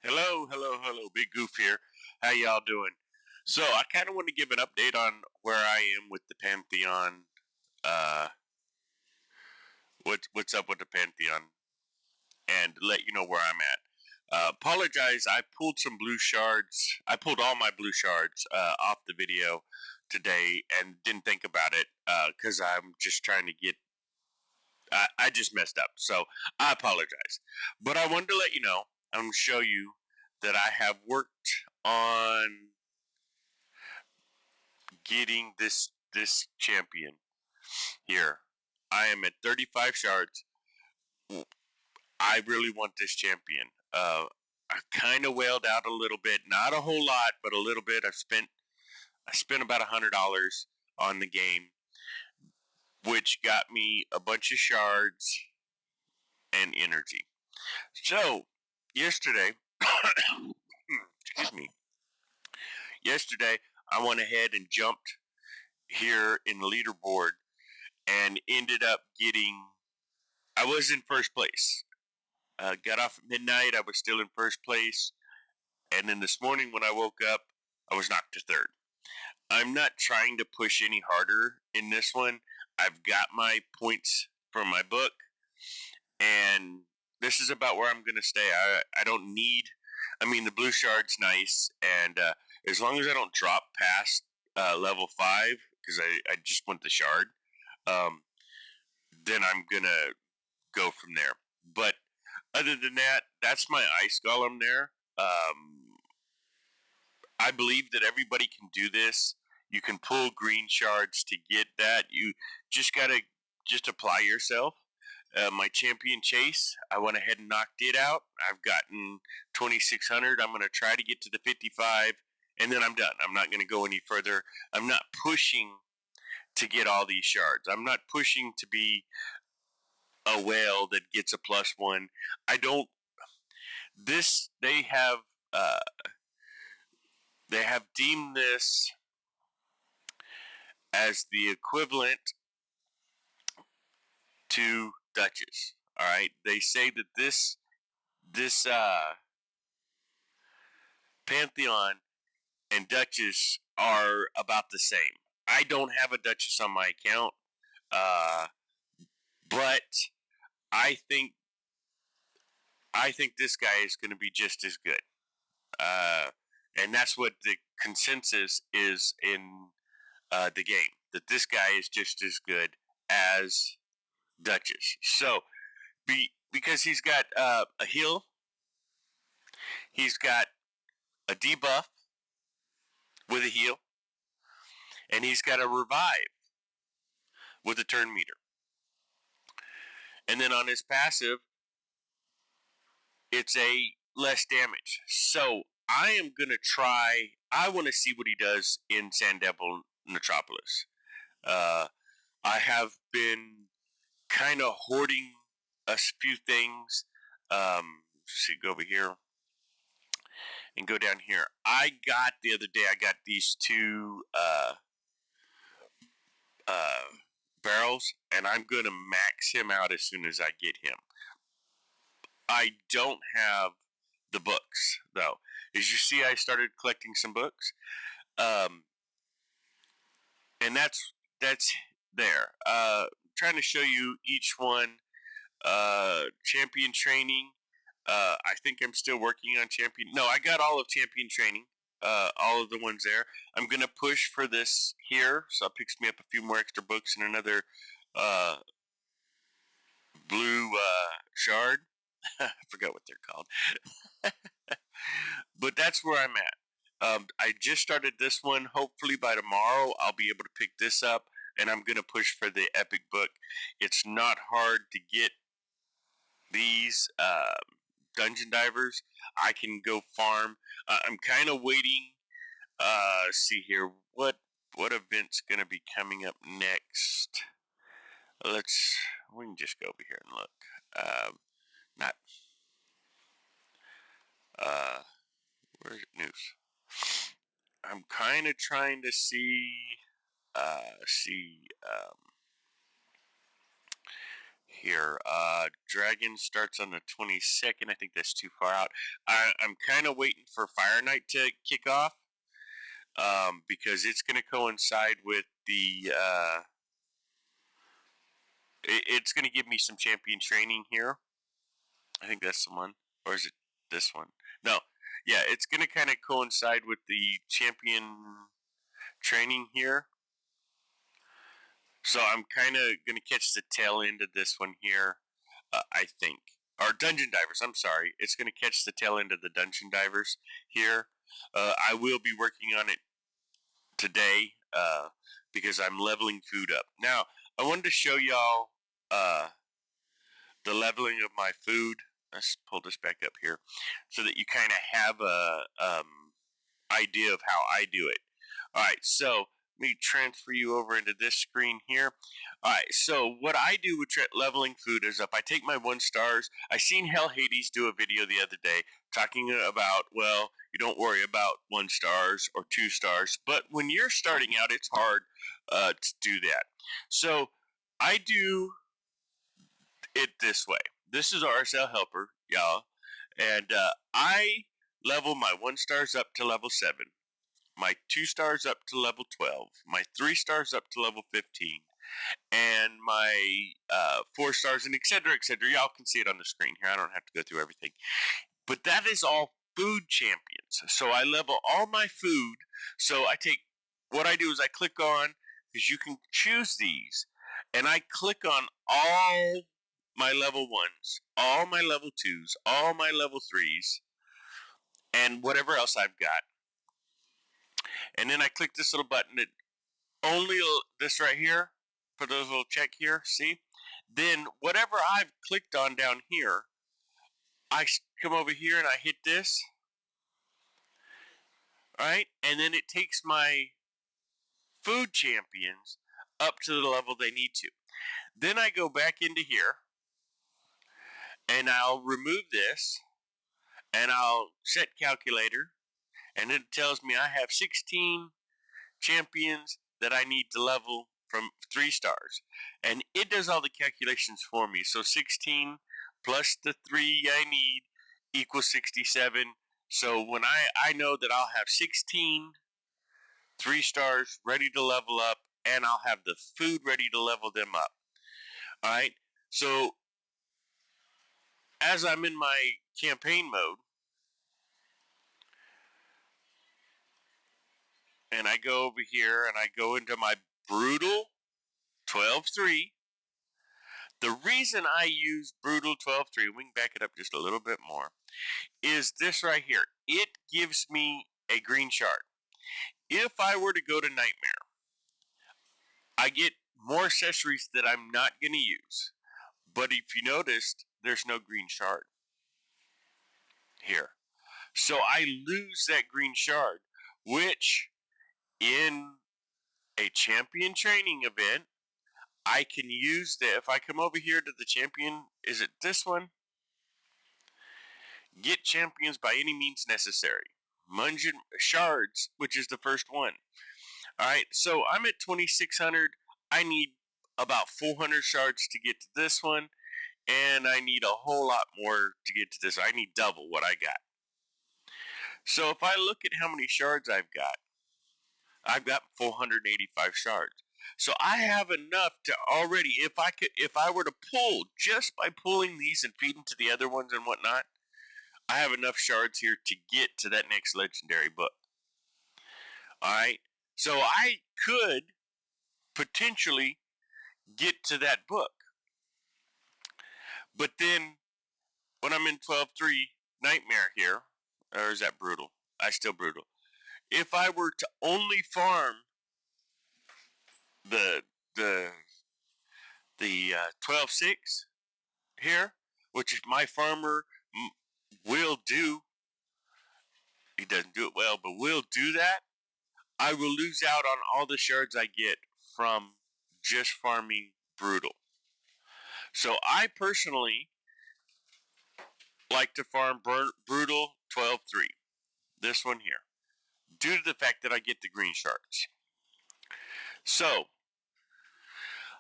Hello, hello, hello. Big Goof here. How y'all doing? So I kind of want to give an update on where I am with the Pantheon. Uh, what's up with the Pantheon, and let you know where I'm at. Apologize. I pulled some blue shards. I pulled all my blue shards off the video today and didn't think about it because I'm just trying to get. I just messed up, so I apologize. But I wanted to let you know. I'm going to show you that I have worked on getting this champion here. I am at 35 shards. I really want this champion. I kind of wailed out a little bit, not a whole lot, but a little bit. I spent about $100 on the game, which got me a bunch of shards and energy. So yesterday, excuse me, yesterday I went ahead and jumped here in the leaderboard and ended up getting. I was in first place. Got off at midnight. I was still in first place. And then this morning when I woke up, I was knocked to third. I'm not trying to push any harder in this one. I've got my points from my book. And this is about where I'm going to stay. I don't need. I mean, the blue shard's nice. And as long as I don't drop past level 5, because I just want the shard, then I'm going to go from there. But other than that, that's my ice golem there. I believe that everybody can do this. You can pull green shards to get that. You just gotta just apply yourself. My champion chase, I went ahead and knocked it out. I've gotten 2,600. I'm gonna try to get to the 55, and then I'm done. I'm not gonna go any further. I'm not pushing to get all these shards. I'm not pushing to be a whale that gets a +1. I don't. This uh, they have deemed this as the equivalent to Duchess. All right, they say that this Pantheon and Duchess are about the same. I don't have a Duchess on my account, uh, but I think I think this guy is going to be just as good, and that's what the consensus is in the game. That this guy is just as good as Duchess. So, because he's got a heal, he's got a debuff with a heal, and he's got a revive with a turn meter. And then on his passive, it's a less damage. So I am gonna try. I want to see what he does in San Devil Metropolis. Uh, I have been kind of hoarding a few things. See, go over here and go down here. I got the other day. I got these two barrels, and I'm gonna max him out as soon as I get him. I don't have the books though. As you see, I started collecting some books, um, and that's there. Trying to show you each one. Champion training. I think I'm still working on champion. No, I got all of champion training. All of the ones there. I'm gonna push for this here, so it picks me up a few more extra books and another uh, blue shard. I forgot what they're called, but that's where I'm at. I just started this one. Hopefully by tomorrow I'll be able to pick this up, and I'm gonna push for the epic book. It's not hard to get these dungeon divers. I can go farm. I'm kind of waiting. See here, what event's gonna be coming up next? We can just go over here and look. Not uh, where's it news? I'm kind of trying to see here. Dragon starts on the 22nd. I think that's too far out. I'm kind of waiting for Fire Night to kick off because it's going to coincide with the. It's going to give me some champion training here. I think that's the one, or is it this one? No, yeah, it's going to kind of coincide with the champion training here. So I'm kind of going to catch the tail end of this one here, I think. Or Dungeon Divers, I'm sorry. It's going to catch the tail end of the Dungeon Divers here. I will be working on it today because I'm leveling food up. Now, I wanted to show y'all the leveling of my food. Let's pull this back up here so that you kind of have a idea of how I do it. All right, so let me transfer you over into this screen here. All right, so what I do with leveling food is I take my 1 stars. I seen Hell Hades do a video the other day talking about, well, you don't worry about 1 stars or 2 stars, but when you're starting out, it's hard to do that. So I do it this way. This is RSL Helper, y'all, and I level my 1 stars up to level 7. My 2 stars up to level 12, my 3 stars up to level 15, and my 4 stars, and etc., etc. Y'all can see it on the screen here. I don't have to go through everything. But that is all food champions. So I level all my food. So what I do is I click on, because you can choose these, and I click on all my level 1s, all my level 2s, all my level 3s, and whatever else I've got. And then I click this little button that only this right here, for those little check here, see? Then whatever I've clicked on down here, I come over here and I hit this, right? And then it takes my food champions up to the level they need to. Then I go back into here and I'll remove this and I'll set calculator, and it tells me I have 16 champions that I need to level from 3 stars, and it does all the calculations for me. So 16 plus the 3 I need equals 67. So when I know that I'll have 16 3 stars ready to level up, and I'll have the food ready to level them up. All right, so as I'm in my campaign mode and I go over here and I go into my brutal 12-3. The reason I use brutal 12-3, we can back it up just a little bit more, is this right here. It gives me a green shard. If I were to go to Nightmare, I get more accessories that I'm not going to use. But if you noticed, there's no green shard here. So I lose that green shard, which in a champion training event, I can use that. If I come over here to the champion, is it this one? Get champions by any means necessary. Mungeon shards, which is the first one. All right, so I'm at 2,600. I need about 400 shards to get to this one, and I need a whole lot more to get to this. I need double what I got. So if I look at how many shards I've got 485 shards. So I have enough to already, if I were to pull just by pulling these and feeding to the other ones and whatnot, I have enough shards here to get to that next legendary book. All right, so I could potentially get to that book, but then when I'm in 12-3 Nightmare here, or is that brutal? I still brutal. If I were to only farm the 12-6 here, which is my farmer will do. He doesn't do it well, but will do that. I will lose out on all the shards I get from just farming brutal. So I personally like to farm brutal 12-3. This one here, due to the fact that I get the green shards. So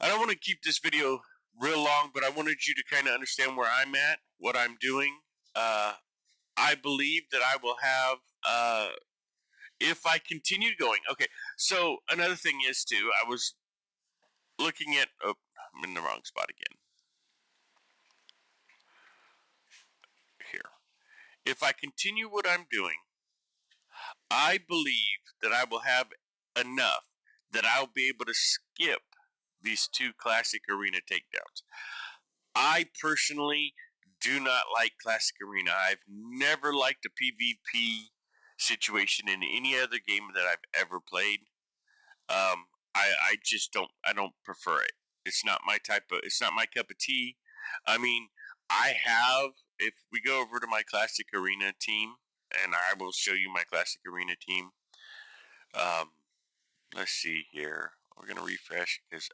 I don't want to keep this video real long, but I wanted you to kind of understand where I'm at, what I'm doing. I believe that I will have, if I continue going. Okay, so another thing is too, I was looking at, oh, I'm in the wrong spot again. Here. If I continue what I'm doing, I believe that I will have enough that I'll be able to skip these 2 classic arena takedowns. I personally do not like classic arena. I've never liked a PvP situation in any other game that I've ever played. I just don't prefer it. It's not my it's not my cup of tea. I mean, I have, if we go over to my classic arena team, and I will show you my classic arena team. Let's see here. We're gonna refresh because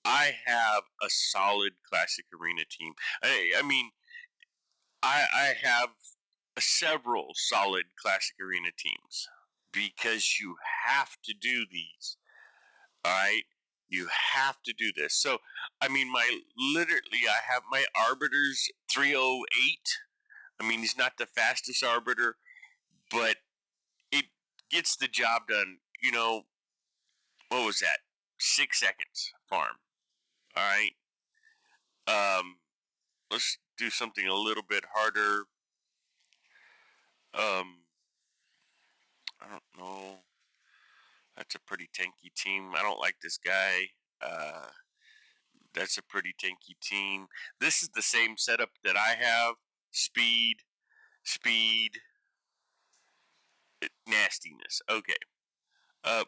I have a solid classic arena team. I mean, I have several solid classic arena teams because you have to do these. All right, you have to do this. So, I mean, I have my Arbiter's 308. I mean, he's not the fastest Arbiter, but it gets the job done. You know, what was that? 6 seconds farm. All right. Um, let's do something a little bit harder. I don't know. That's a pretty tanky team. I don't like this guy. That's a pretty tanky team. This is the same setup that I have. Speed, nastiness. Okay. Uh,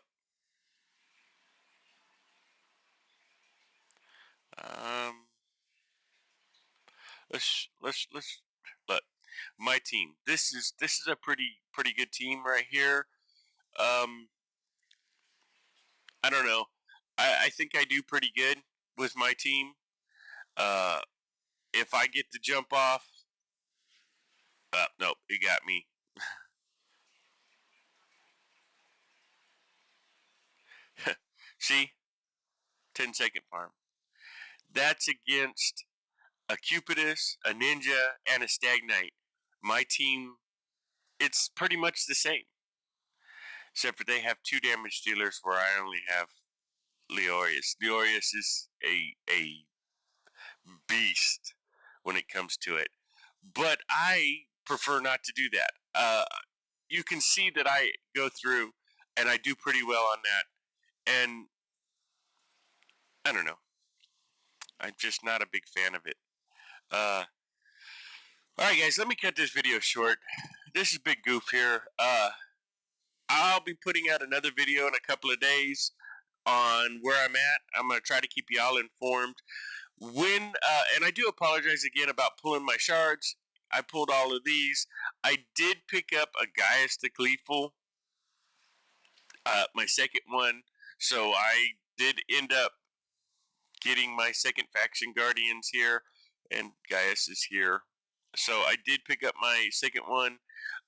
um, let's look. My team. This is a pretty good team right here. Um, I don't know. I think I do pretty good with my team. Uh, if I get the jump off, nope, it got me. See, 10-second farm. That's against a Cupidus, a Ninja, and a Stagnite. My team, it's pretty much the same, except for they have 2 damage dealers where I only have Leorius. Leorius is a beast when it comes to it, but I prefer not to do that. You can see that I go through and I do pretty well on that, and I don't know. I'm just not a big fan of it. Uh, all right, guys, let me cut this video short. This is Big Goof here. I'll be putting out another video in a couple of days on where I'm at. I'm going to try to keep you all informed. And I do apologize again about pulling my shards. I pulled all of these. I did pick up a Gaius the Gleeful, my second one. So I did end up getting my second faction Guardians here, and Gaius is here. So I did pick up my second one.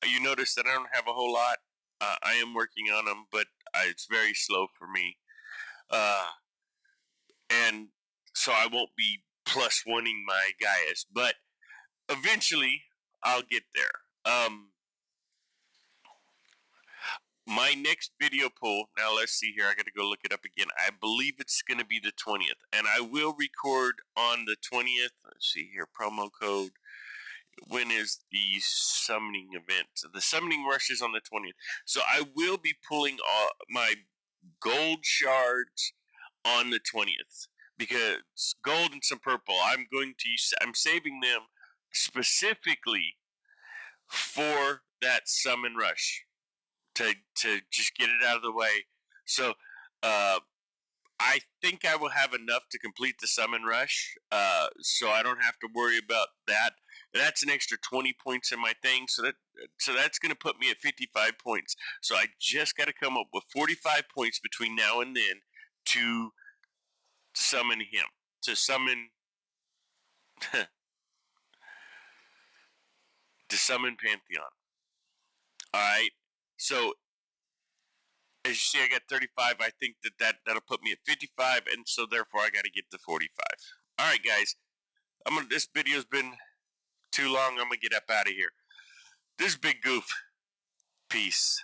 You notice that I don't have a whole lot. I am working on them, but it's very slow for me. And so I won't be plus oneing my Gaius, but eventually I'll get there. My next video poll, now let's see here, I gotta go look it up again. I believe it's gonna be the 20th, and I will record on the 20th. Let's see here, promo code. When is the summoning event? The summoning rush is on the 20th. So I will be pulling my gold shards on the 20th, because gold and some purple, I'm saving them specifically for that summon rush to just get it out of the way. So I think I will have enough to complete the summon rush, so I don't have to worry about that. That's an extra 20 points in my thing, so that's going to put me at 55 points. So I just got to come up with 45 points between now and then to summon him, to summon to summon Pantheon. All right. So as you see, I got 35. I think that'll put me at 55, and so therefore I got to get to 45. All right, guys. This video's been too long. I'm gonna get up out of here. This is Big Goof. Peace.